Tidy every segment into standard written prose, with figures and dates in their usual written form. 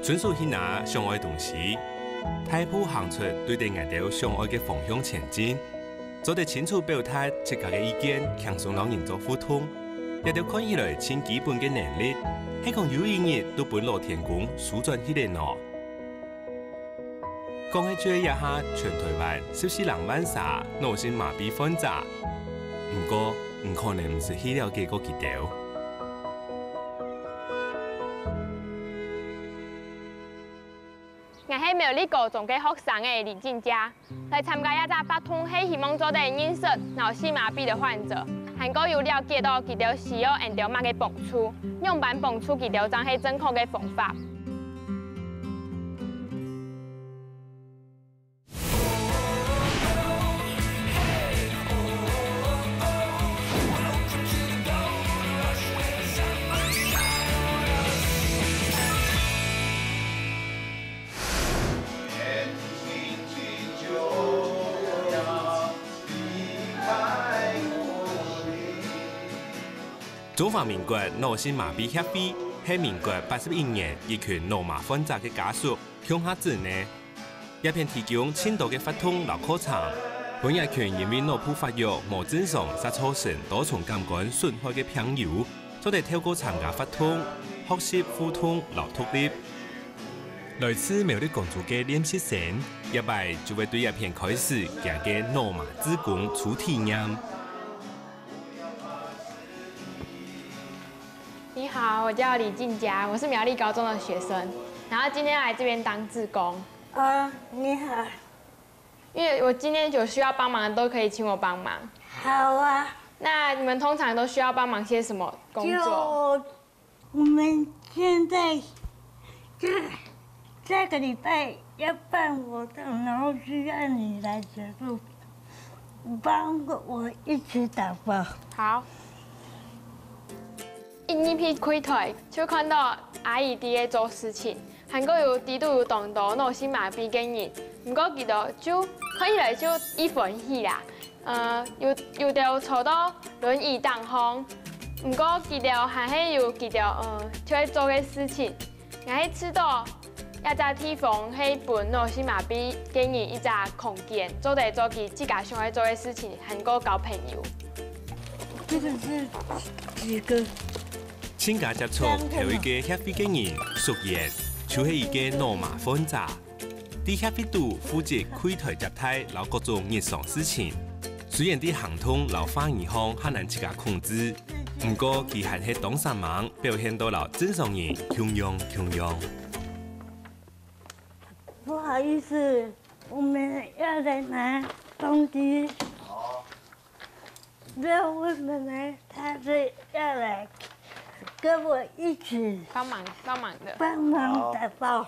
遵守去拿相爱的东西，大步行出对待爱到相爱的方向前进，做得清楚表达自家的意见，轻松让人做互动，也要看起来千基本的能力，希望有一日都本老天公舒转起来喏。讲起这一下，全台湾14人万啥脑性麻痹患者，不过唔可能唔是去了解过几条。我是苗栗高中嘅学生嘅李静佳，来参加一个发通是希望做到认识脑性麻痹的患者，还佫有了解到佢哋需要用到乜嘅帮助，用办帮助佢哋真系正确嘅方法。中华民国脑性麻痹协会是民国81年一群脑麻患者的家属向下子呢，一片提供深度的发通脑课程，本一群因为脑部发育无正常，而造成多重感官损害的朋友，都得透过参加发通，学习互通脑脱力。来自苗栗公主的练习生，一摆就会对一片开始行嘅脑麻子宫初体验。你好，我叫李静佳，我是苗栗高中的学生，然后今天来这边当志工。你好。因为我今天有需要帮忙的，都可以请我帮忙。好啊。那你们通常都需要帮忙些什么工作？就我们现在这个礼拜要办活动，然后需要你来协助，帮我一起打包。好。一批开台就看到阿姨伫做事情，还佫有伫度有动到脑性麻痹嘅人，不过佢就看起来就一分喜啦。有条坐到轮椅当方，不过佢就还是有佢就会做嘅事情，我去知道一只地方去分脑性麻痹嘅人一只空间，做嚟做佢自家想要做嘅事情，还佫交朋友。这个是几个？请假接触头一个协会嘅人，熟言就是一个脑麻患者。伫协会度负责开台接待，留各种日常事情。虽然啲行通留反而方很难自家控制，不过佢还是当上忙，表现到了正常人强用。不好意思，我们要来拿东西。那我本来他是要来跟我一起帮忙的，帮忙打包。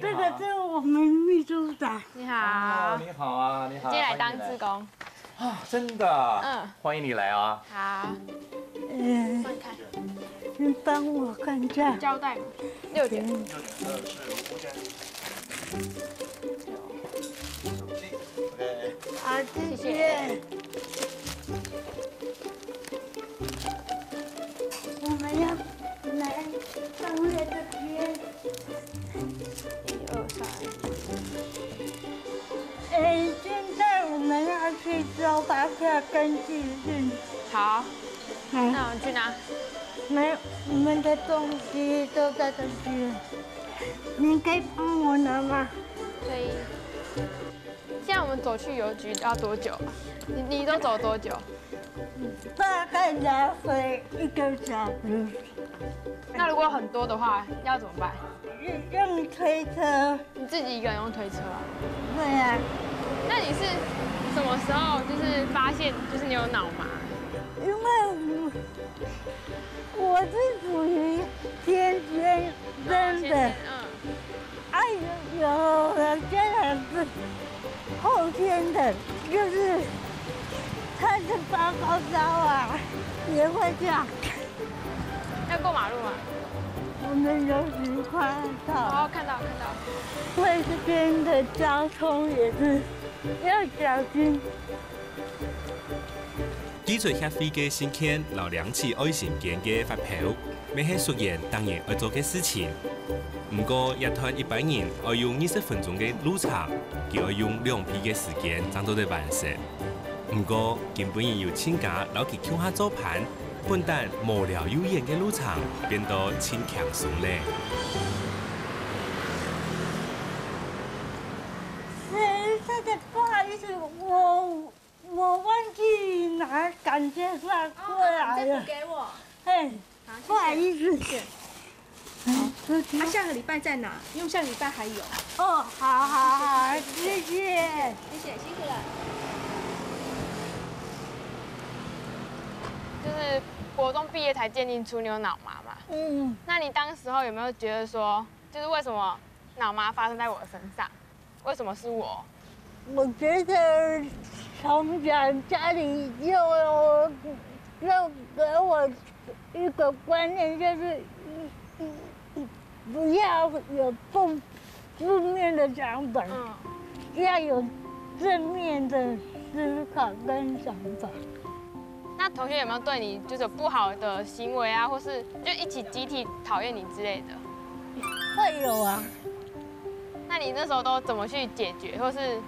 这个是我们秘书长。你好。你好啊，你好。今天来当志工。啊，真的。欢迎你来啊。好。看。你帮我看一下。胶带吗？6点。6.2是5点。好，谢谢。我们要来放在这边。1、2、3。现在我们要去收发票跟寄信。好。那我们去哪？没有，我们的东西都在这边。你可以帮我拿吗？可以。现在我们走去邮局要多久？你都走多久？大概来回1个小时。那如果很多的话，要怎么办？用推车。你自己一个人用推车啊？对啊。那你是什么时候就是发现就是你有脑麻？因为我是属于天生的。有些人是后天的，就是他是发高烧啊，也会这样。要过马路吗？我们有时快到。哦，看到。所以这边的交通也是要小心。記住協會嘅先遣，留兩次愛心件嘅發票，咩係屬於當然要做嘅事情。不過，一團100人要用20分鐘嘅路程，佢要用2批嘅時間才做得完成。不過，根本要請假留佢腳下做盤，本但無聊悠閒嘅路程變到輕輕鬆咧。不好意思，我忘記拿感谢饭过来了。给我。嘿，不好意思。他下个礼拜在哪？因为下个礼拜还有。哦，好，谢谢。谢谢了。就是国中毕业才鉴定出你有脑麻嘛。嗯。那你当时候有没有觉得说，就是为什么脑麻发生在我身上？为什么是我？我觉得从小家里就给我一个观念，就是不要有负面的想法，要有正面的思考跟想法。那同学有没有对你就是有不好的行为啊，或是就一起集体讨厌你之类的？会有啊。那你那时候都怎么去解决，或是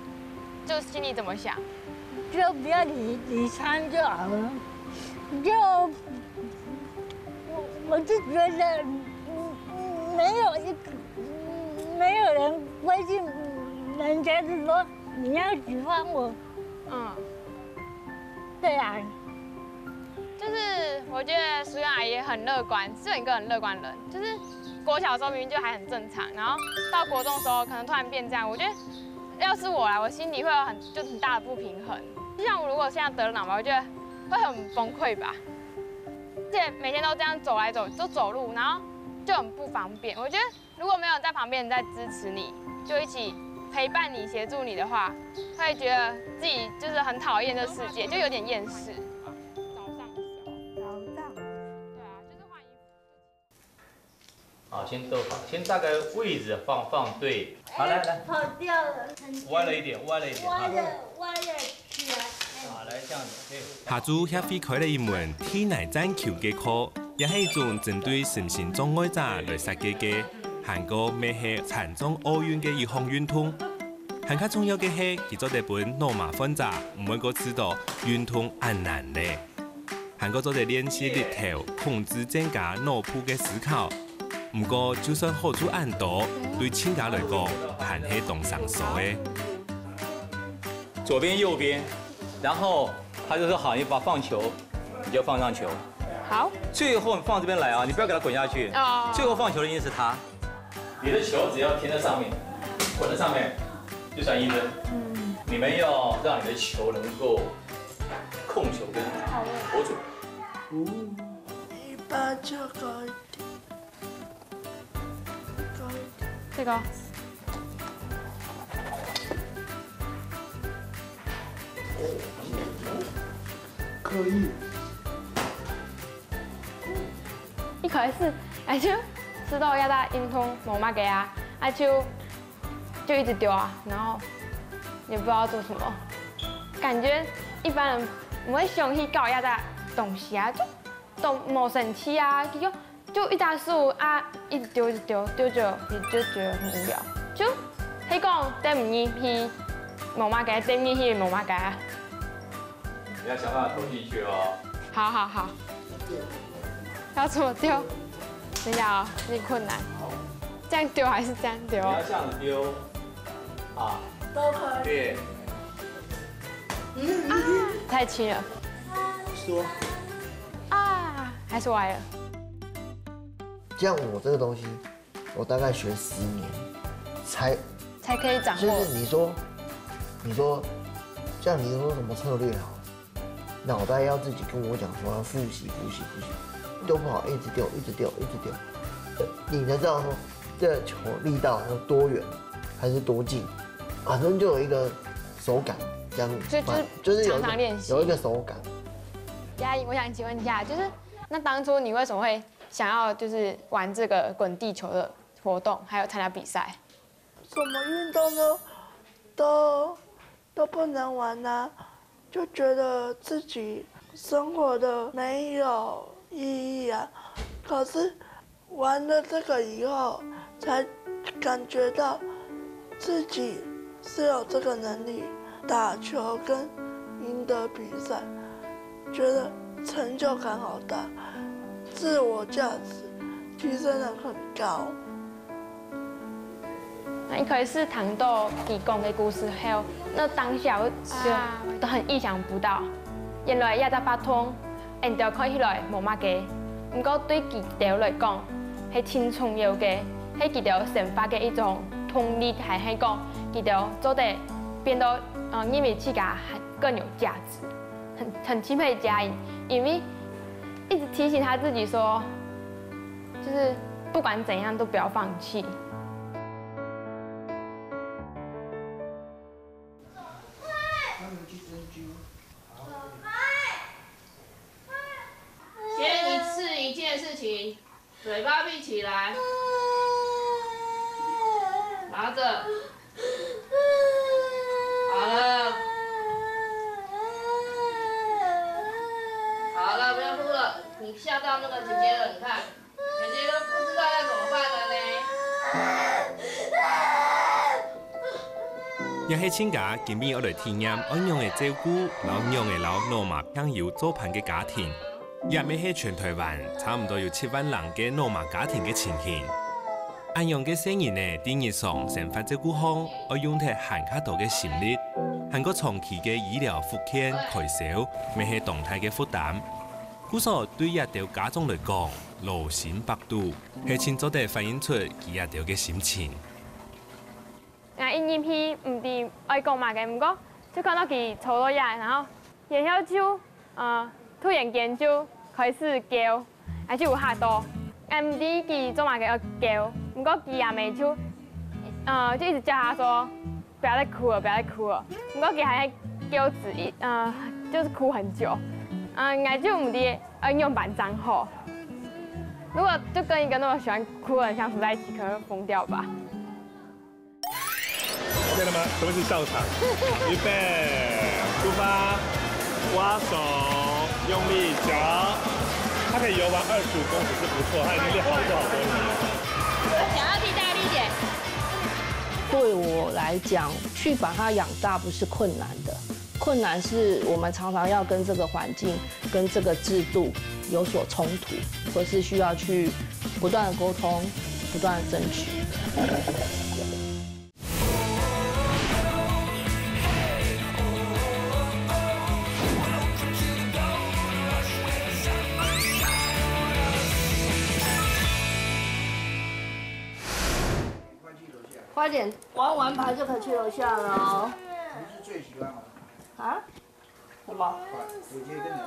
就心里怎么想？就不要理他就好了。就我是觉得，没有人规定人家是说你要喜欢我。嗯。对啊。就是我觉得苏媛阿姨很乐观，是一个很乐观的人。就是国小的时候明明就还很正常，然后到国中的时候可能突然变这样。我觉得要是我啦，我心里会有很大的不平衡。就像我如果现在得了脑麻，我觉得会很崩溃吧。而且每天都这样走来走路，然后就很不方便。我觉得如果没有在旁边在支持你，就一起陪伴你、协助你的话，会觉得自己就是很讨厌这世界，就有点厌世。好，先逗好，先大概位置放对。好，来，跑掉了，歪了一点。歪了起来。好，来这样子，下晝協會開了一門體內戰球嘅課，也係一種針對身心障礙者來設計嘅，韓國咩係殘障奧運嘅一項運動。更加重要嘅係，佢做得本腦麻患者唔會個知道運動很難咧。韓國做得練習力頭，控制增加腦部嘅思考。不過，就算好處很多，對請假來講，還係動上手嘅。左邊右邊，然後他就說好，你把放球，你就放上球。好。最後你放這邊來啊，你不要給他滾下去。哦。最後放球的一定是他。你的球只要停在上面，滾在上面，就算1分。嗯。你們要讓你的球能夠控球跟握住。你把這個。這個可以。一開始，就知道要打運動冇乜嘅啊，就一直丟啊，然後也不知道做什麼，感覺一般人唔會想去搞要打東西啊，就都冇生氣啊，就一大樹啊，一直丟，丟着你就覺得很無聊。就佢講得唔易去冇乜嘅，得唔易去冇乜嘅。你要想辦法投進去哦。好。要怎麼丟？等一下哦，有點困難。這樣丟還是這樣丟？你要這樣子丟，啊，都可以。對。太輕了。說。啊，還是歪了。像我这个东西，我大概學10年，才可以掌握。就是你说，像你说什么策略好，脑袋要自己跟我讲说要复习，都不好，一直丢。你才知道说这个球力道有多远，还是多近，反正就有一个手感，这样就是常常練習，有一个手感。嘉怡，我想請問一下，就是那當初你為什麼會想要就是玩這個滾地球的活動，還有參加比賽？什麼運動都不能玩啊，就覺得自己生活的没有意义啊。可是玩了这个以后，才感觉到自己是有这个能力打球跟赢得比赛，觉得成就感好大，自我价值提升得很高。一开始听到伊讲的故事后，那当下我就都很意想不到，原来也在巴通，因着看起来无嘛个，不过对记条来讲，係真重要嘅，係記條成發嘅一種動力，係講記條做得變到因為自家更有價值，很欽佩佳穎，因為一直提醒他自己說，就是不管怎樣都不要放棄。先一次一件事情，嘴巴闭起来，拿着，好了，好了，不要哭了，你吓到那个姐姐了，你看，姐姐都不知道要怎么办了呢。也係親家今日我嚟體驗安樣嘅照顧老樣嘅老羅馬朋友組盤嘅家庭，也咪係全台灣差唔多有7萬人嘅羅馬家庭嘅情形。安樣嘅聲音呢，喺日常生活照顧方，我用得閒卡多嘅心力，韓國長期嘅醫療復健開銷，咪係動態嘅負擔。故所對一條家長嚟講，勞心百度，係清楚地反映出佢一條嘅心情。因入去唔係愛講嘛嘅，不過就看到佢坐落嚟，然後就突然間就開始叫，還是有嚇到，唔知佢做嘛嘅要叫，不過佢也未就一直叫他說不要再哭了，不要再哭了，不過佢還叫就是哭很久，我就唔知用板張好，如果就跟一個那麼喜歡哭的人相處在一起，可能會瘋掉吧。OK 了嗎？準備上場，預備，出發，挖手，用力腳，他可以游完25公尺是不錯，他已經練好多年。想要替大力點。對我來講，去把它養大不是困難的，困難是我們常常要跟這個環境、跟這個制度有所衝突，或是需要去不斷的溝通、不斷的爭取。快點玩完牌就可以去樓下了哦。你是最喜歡玩？啊？什麼？姐姐跟你玩。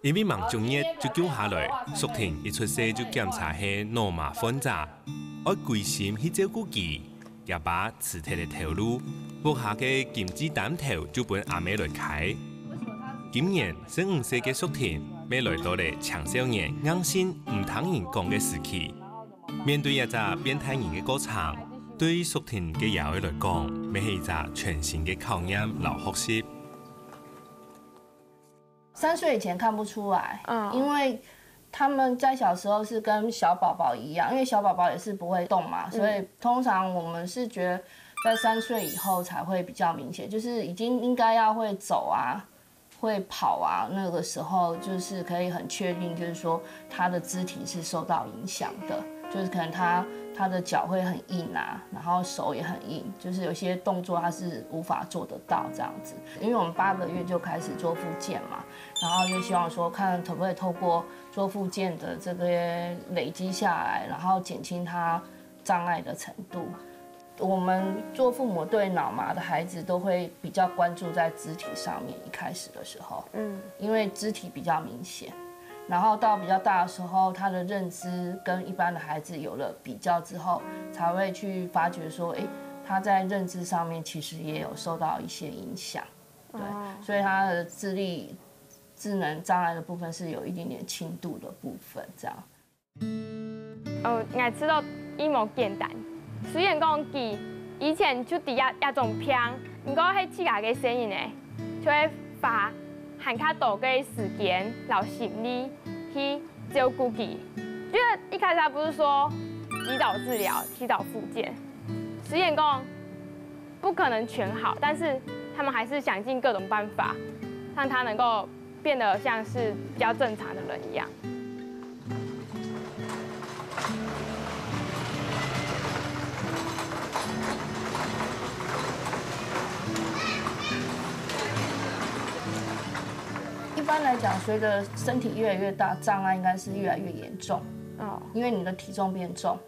因為忙中日就叫下來，淑婷一出世就檢查係羅馬患者，愛歸心去照顧佢，也把辭退嘅頭路，屋下嘅金子擔頭就本阿妹來開。今年15歲嘅淑婷，未來到嚟青少年硬性唔聽人講嘅時期，面對一隻變態人嘅過程。對淑婷嘅爺來講，咪係一隻全新嘅考驗老學習。3歲以前看不出來，因為他們在小時候是跟小寶寶一樣，因為小寶寶也是不會動嘛，所以通常我們是覺得在3歲以後才會比較明顯，就是已經應該要會走啊，會跑啊，那個時候就是可以很確定，就是說他的肢體是受到影響的，就是可能他的腳會很硬啊，然後手也很硬，就是有些動作他是無法做得到這樣子。因為我們8個月就開始做復健嘛，然後就希望說看可不可以透過做復健的這個累積下來，然後減輕他障礙的程度。我們做父母對腦麻的孩子都會比較關注在肢體上面，一開始的時候，因為肢體比較明顯。然後到比較大的時候，他的認知跟一般的孩子有了比較之後，才會去發覺說，他在認知上面其實也有受到一些影響，對，所以他的智能障礙的部分是有一點點輕度的部分，這樣。我知道伊冇簡單，雖然講佢以前就第一種片，不過係自家嘅聲音呢，就會發和较多嘅时间、留心力去照顾佢。觉得一开始他不是说及早治疗、提早复健，实验工不可能全好，但是他们还是想尽各种办法，让他能够变得像是比较正常的人一样。 一般来讲，随着身体越来越大，障碍应该是越来越严重。哦，因为你的体重变重，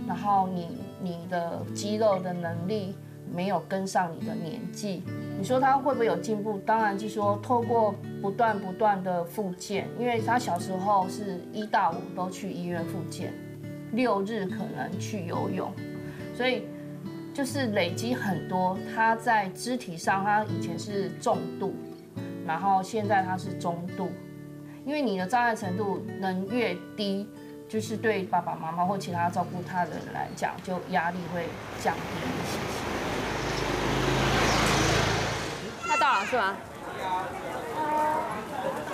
然后你的肌肉的能力没有跟上你的年纪。你说他会不会有进步？当然就是说，透过不断的复健，因为他小时候是1到5都去医院复健，6日可能去游泳，所以就是累积很多。他在肢体上，他以前是重度。 然后现在它是中度，因为你的障碍程度能越低，就是对爸爸妈妈或其他照顾他的人来讲，就压力会降低一些。他到了是吗？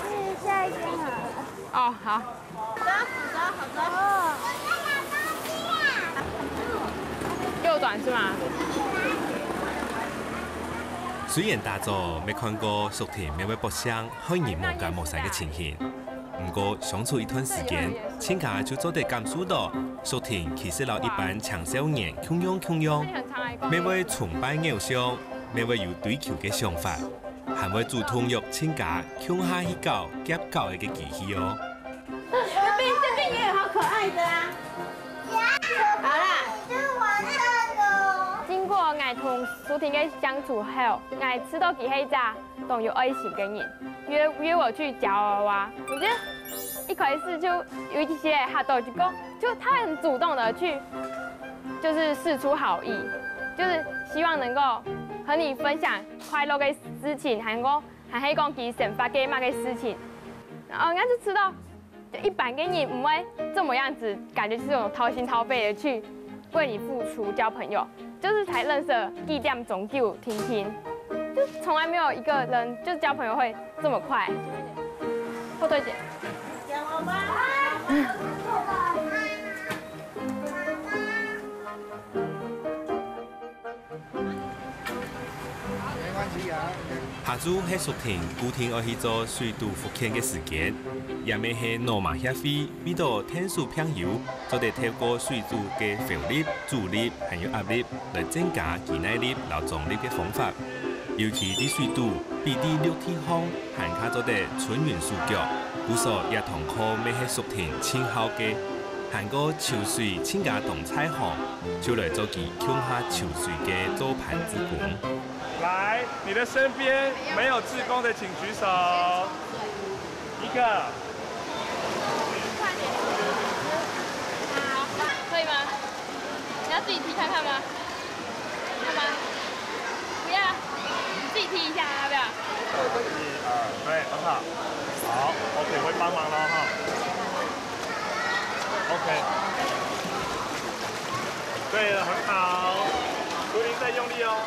去下一间好了。哦，好。右转是吗？ 虽然大早未看过淑婷每位博相可以无干无晒嘅情形，不过相处一段时间，亲家就做得感受到淑婷其实老一般青少年穷样，每位崇拜偶像，每位有追求嘅想法，还会主动约亲家向下去搞夹搞嘅机器哦。这边也有好可爱的啊！好啦。 经过我同淑婷嘅相处后，我知道佢係一個懂有愛心嘅人，約我去夾娃娃。我覺得一開始就有一些哈豆就講，就他很主動的去，就是釋出好意，就是希望能夠和你分享快樂嘅事情，還係講佢想法嘅乜嘅事情。然後我就知道，就一般嘅人唔會這麼樣子，感覺是種掏心掏肺的去為你付出交朋友。 就是才認識一點鐘就聽聽，就從來沒有一個人就交朋友會這麼快。後退姐，没关系啊。下晝係淑婷固定要去做水土復健嘅時間，也咪係羅馬協會為到天數朋友，做得透過水土嘅浮力、阻力還有壓力來增加肌耐力、勞動力嘅方法。尤其啲水土比啲陸地方行卡做得春雲數腳，故所也同靠咪係淑婷親好嘅，行過潮水親家同彩虹，就來做佢向下潮水嘅做盤子館。 来，你的身边没有志工的，请举手。一个。好，可以吗？你要自己踢看看吗？要吗？不要，你自己踢一下，要不要1、2，对，很好。好 ，OK， 我会帮忙了哈。OK。对了，很好。淑婷再用力哦。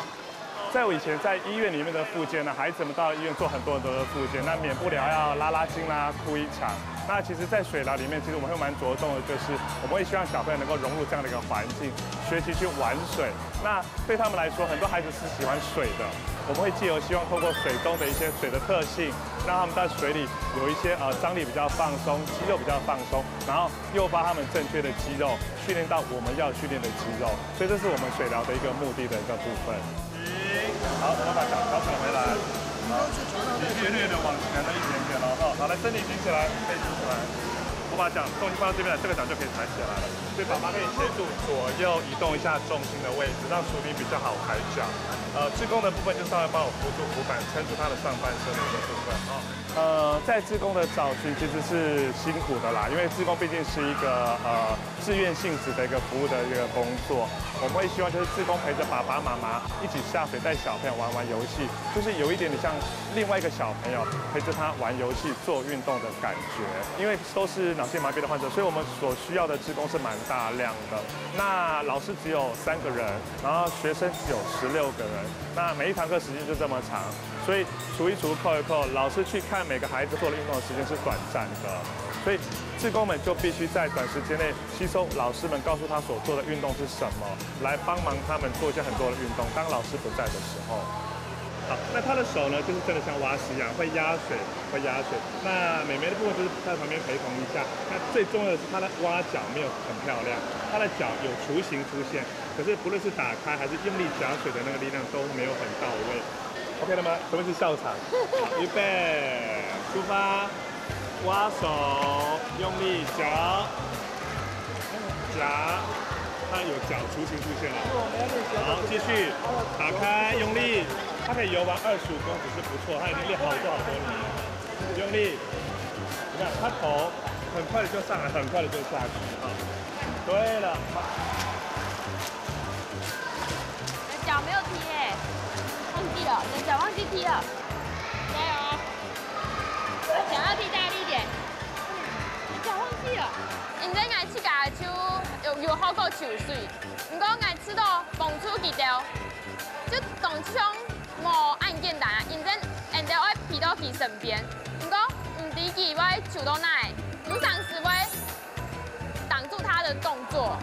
在我以前在医院里面的复健呢，孩子们到医院做很多的复健，那免不了要拉筋啦、哭一场。那其实，在水疗里面，其实我们会蛮着重的，就是我们会希望小朋友能够融入这样的一个环境，学习去玩水。那对他们来说，很多孩子是喜欢水的，我们会借由希望透过水中的一些水的特性，让他们在水里有一些张力比较放松，肌肉比较放松，然后诱发他们正确的肌肉，训练到我们要训练的肌肉。所以这是我们水疗的一个目的的一个部分。 好，我们把脚调整回来，好，略略的往前了一点点了哈。好，来，身体挺起来，背挺起来。我把脚重心放到这边来，这个脚就可以抬起来了。所以爸爸可以协助左右移动一下重心的位置，让淑婷比较好抬脚。志工的部分就稍微帮我扶住扶板，撑住他的上半身的一个部分啊。在志工的找寻其实是辛苦的啦，因为志工毕竟是一个志愿性质的一个服务的一个工作。我们会希望就是志工陪着爸爸妈妈一起下水，带小朋友玩游戏，就是有一点点像另外一个小朋友陪着他玩游戏、做运动的感觉。因为都是脑脑性麻痹的患者，所以我们所需要的志工是蛮大量的。那老师只有3个人，然后学生有16个人，那每一堂课时间就这么长，所以除一除扣一扣，老师去看每个孩子做的运动的时间是短暂的，所以志工们就必须在短时间内吸收老师们告诉他所做的运动是什么，来帮忙他们做一些很多的运动。当老师不在的时候。 好，那他的手呢，就是真的像蛙式一样，会压水，会压水。那美眉的部分就是在旁边陪同一下。那最重要的是他的蛙脚没有很漂亮，他的脚有雏形出现，可是不论是打开还是用力夹水的那个力量都没有很到位。OK 了吗？准备是笑场，预备，出发，蛙手，用力夹，夹。 它有脚雏形出现了，好，继续打开，用力，它可以游完25公尺是不错，它已经练好多年了，用力，你看它头很快的就上来，很快的就下去，好，对了，你的脚没有踢耶，忘记了，你的脚忘记踢了，加油哦，脚要踢大力一点，你脚忘记了，因为我膝盖手。 有好过球水，不过我吃到蹦出几条，就动枪无按简单啊，因为人家会皮到其身边，不过唔知佢会球到哪，有上时会挡住他的动作，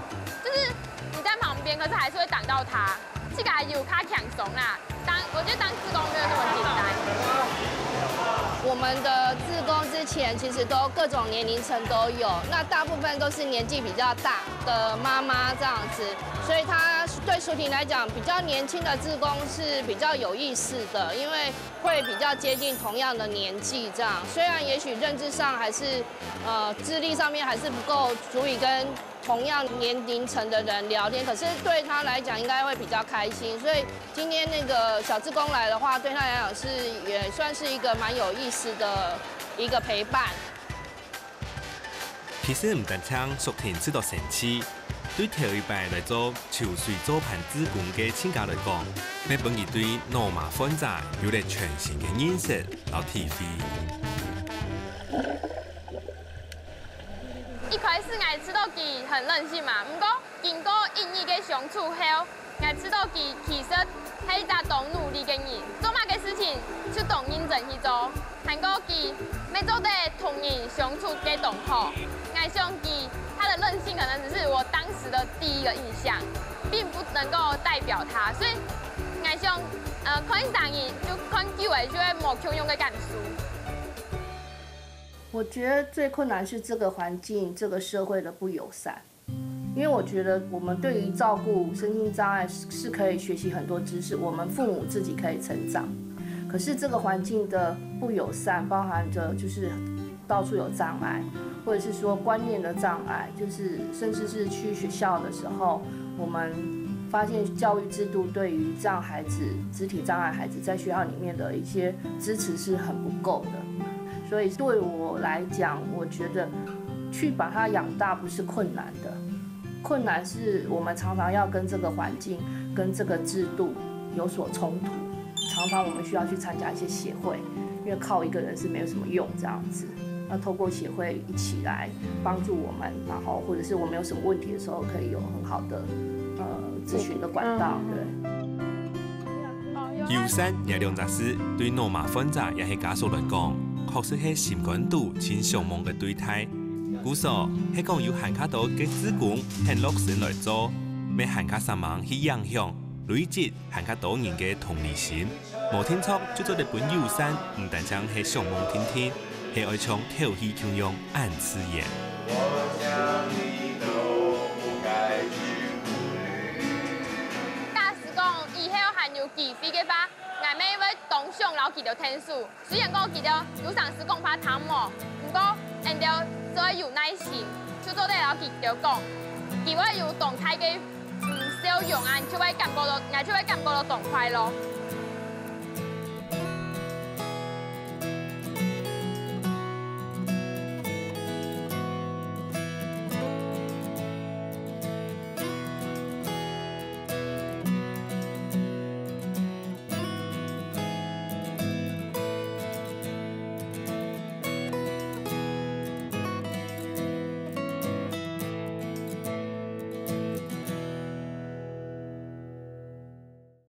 就是你在旁边，可是还是会挡到他，这个有卡强怂啦。我觉得当志工没有那么简单。 我们的志工之前其实都各种年龄层都有，那大部分都是年纪比较大的妈妈这样子，所以他对淑婷来讲，比较年轻的志工是比较有意识的，因为会比较接近同样的年纪这样。虽然也许认知上还是智力上面还是不够足以跟同样年龄层的人聊天，可是对他来讲应该会比较开心。所以今天那个小志工来的话，对他来讲也算是一个蛮有意思的一个陪伴。其實唔單槍淑婷知道神奇，對頭一擺來做潮水組盤志工嘅親家來講，你本佢對羅馬分站有了全新嘅認識和體會。一開始我知道佢很任性嘛，不過經過1年嘅相處後，我知道佢其實係一個懂努力嘅人，做乜嘅事情就懂認真去做。韓國佢要做得同人相處嘅同好，我想佢他的任性可能只是我當時的第一個印象，並不能夠代表他，所以我想看上人就看久了就會冇強用嘅感受。 我觉得最困难是这个环境、这个社会的不友善，因为我觉得我们对于照顾身心障碍是可以学习很多知识，我们父母自己可以成长。可是这个环境的不友善，包含着就是到处有障碍，或者是说观念的障碍，就是甚至是去学校的时候，我们发现教育制度对于这样孩子、肢体障碍孩子在学校里面的一些支持是很不够的。 所以对我来讲，我觉得去把它养大不是困难的，困难是我们常常要跟这个环境、跟这个制度有所冲突。常常我们需要去参加一些协会，因为靠一个人是没有什么用这样子。要透过协会一起来帮助我们，然后或者是我们有什么问题的时候，可以有很好的咨询的管道，对。 遊山也兩雜事，對羅馬分站也係家屬來講，確實係心肝肚親上夢嘅對待。故所係講要行卡到嘅志工很樂心來做，咩行卡上網去影響、累積行卡到人嘅同理心。無天錯就做日本遊山，唔單止係上夢天天，係愛從頭戲強用暗刺眼。 有幾飛嘅吧，我每位當上老記到天數，雖然講記到有上司講怕貪冇，不過人哋做有耐心，就做得老記到講，佢會有動態嘅笑容啊，就會感覺到，我就會感覺到動快樂。